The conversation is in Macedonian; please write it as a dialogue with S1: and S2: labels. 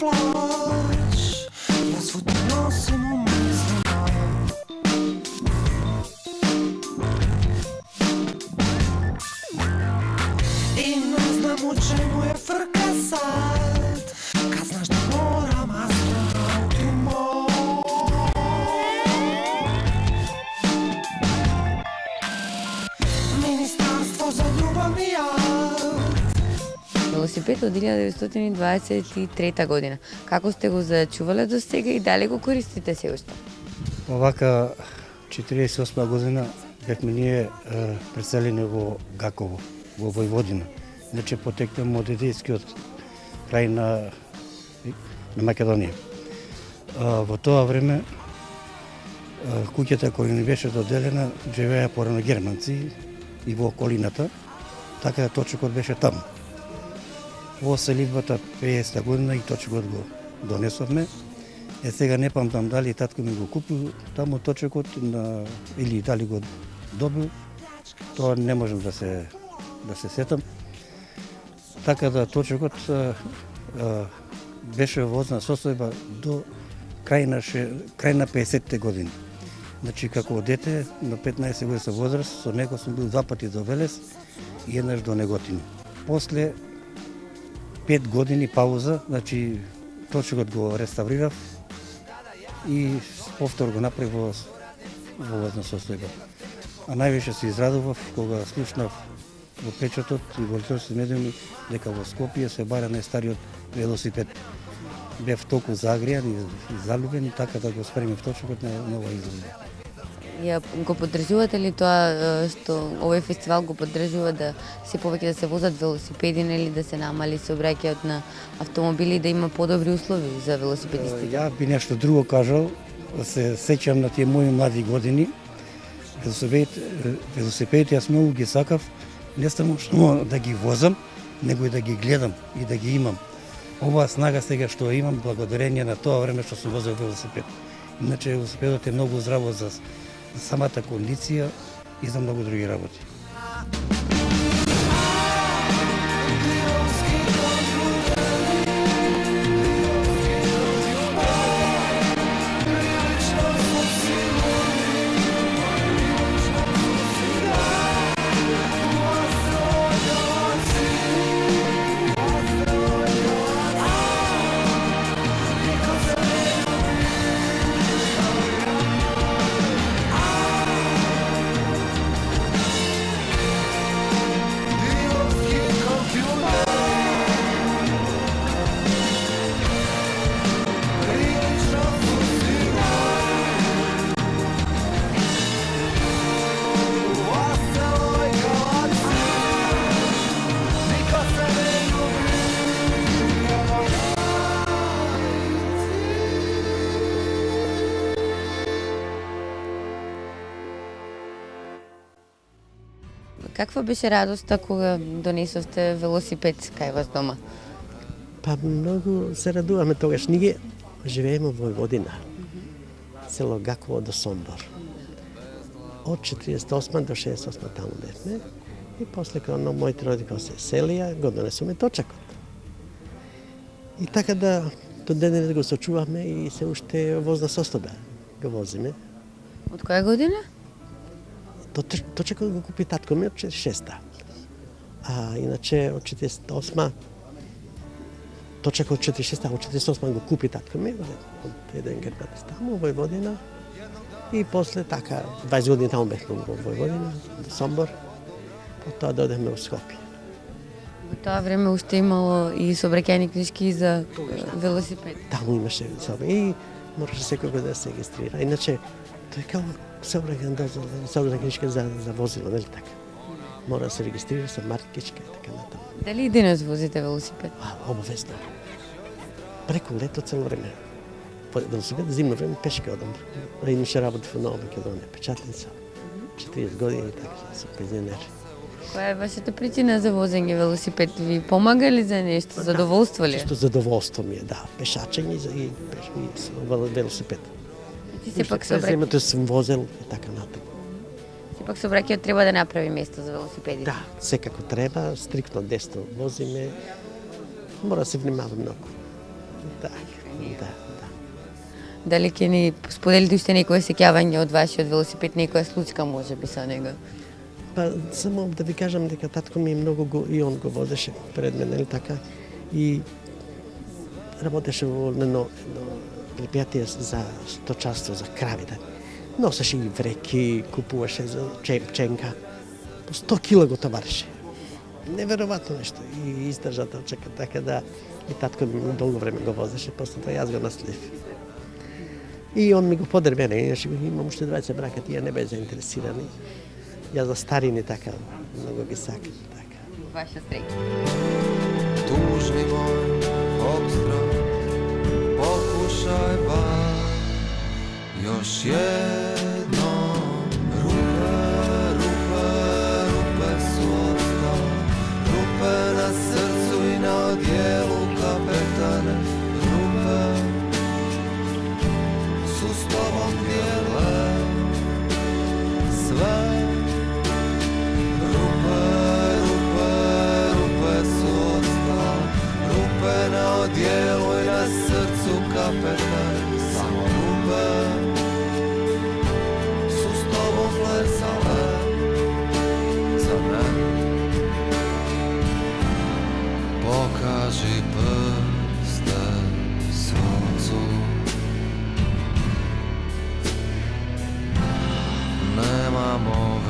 S1: plač, ja svud te nosim u mislima. I ne znam u čemu je frka sad, kad znaš da moram astronautima. Ministarstvo za ljubavni akt.
S2: Велосипед од 1923 година. Како сте го зачувале до сега и дали го користите се уште?
S3: Овака 48 година бевме ние преселени во Гаково, во Војводина. Значи потекнем од Едејскиот крај на Македонија. Во тоа време куќата која ни беше доделена живееа порано германци и во околината, така да точокот беше таму. Во селидбата 50 година и точокот го донесовме. Сега не памтам дали татко ми го купил таму точокот или дали го добил. Тоа не можам да се сетам. Така да точокот беше возна состојба до крај на 50-те години. Значи како дете на 15 годишна возраст со него сум бил два пати до Велес и еднаш до Неготино. После 5 години пауза, значи точокот го реставрирав и повтор го направив во возна состојба. А највише се израдував кога слушнав во печатот и во литературните медиуми дека во Скопје се бара најстариот велосипед. Бев толку загријан и залюбен, така да го спремив точокот на нова изложба.
S2: Ја го поддржувате ли тоа што овој фестивал го поддржува да се повеќе да се возат велосипеди, нели да се намали сообраќајот на автомобили и да има подобри услови за велосипедистите?
S3: Ја би нешто друго кажал, се сеќам на тие мои млади години. Велосипедите јас многу ги сакав, не само што да ги возам, него и да ги гледам и да ги имам. Оваа снага сега што имам благодарение на тоа време што сум возел велосипед. Иначе велосипедот е многу здраво за самата кондиција и за многу други работи.
S2: Каква беше радоста кога донесовте велосипед кај вас дома?
S4: Па многу се радуваме тогаш. Ние живееме во Војводина, село Гаково до Сомбор. Од 48 до 68 таму бевме и после кога моите родители се селија, го донесоме точакот. И така да до денес го сочуваме и се уште возна состојба го возиме.
S2: Од која година?
S4: Точакот го купи татко ми од 46-та. А иначе од 48 точакот од 46-та, од 48 го купи татко ми од еден германец таму во Војводина. И после така 20 години таму бевме во Војводина, до Сомбор. Потоа додевме во Скопје.
S2: Во тоа време уште имало и сообраќајни книжки за велосипед.
S4: Таму имаше и мораше секој да се регистрира. Иначе тој како сообраќајна книжка за возило, нели така? Мора да се регистрира со маркичка и така натаму.
S2: Дали и денес возите велосипед?
S4: Обовезно. Преку лето цело време. Велосипед зимно време пешка одам. Имаше работа во Нова Македонија, печатница. 40 години и така, сум пензионер.
S2: Која е вашата причина за возење велосипед? Ви помага ли за нешто? Задоволство ли?
S4: Чисто задоволство ми е, да. Пешачење и велосипед.
S2: Ти се пак
S4: сообраќајот сум возел и така натаму.
S2: Сепак сообраќајот треба да направи место за велосипедите.
S4: Да, секако треба, стриктно десно возиме. Мора да се внимава многу. Так, да.
S2: Дали ќе ни споделите уште некое сеќавање од вашиот велосипед, некоја случка може би со него?
S4: Па само да ви кажам дека татко ми многу и он го возеше пред мене, нели така? И работеше во едно предпријатие за сточарство, за крави, да. Носеше и вреки, купуваше за пченка. По 100 кила го товареше. Неверојатно нешто. И издржа да чека, така да и татко ми долго време го возеше, после тоа јас го наследив. И он ми го подари мене, иначе имам уште 20 брака, тие не бе заинтересирани. Јас за старини така, многу ги сакам, така.
S2: Ваша среќа.
S1: Tužni moj Foxtrot, pokušaj bar još jednom. Rupe su ostale, rupe na srcu i na odjelu kapetane. Rupe su s tobom dijele sve. Na odjelu i na srcu kapetane, samo rupe su s tobom plesale za mene. Pokaži prste suncu, nemamo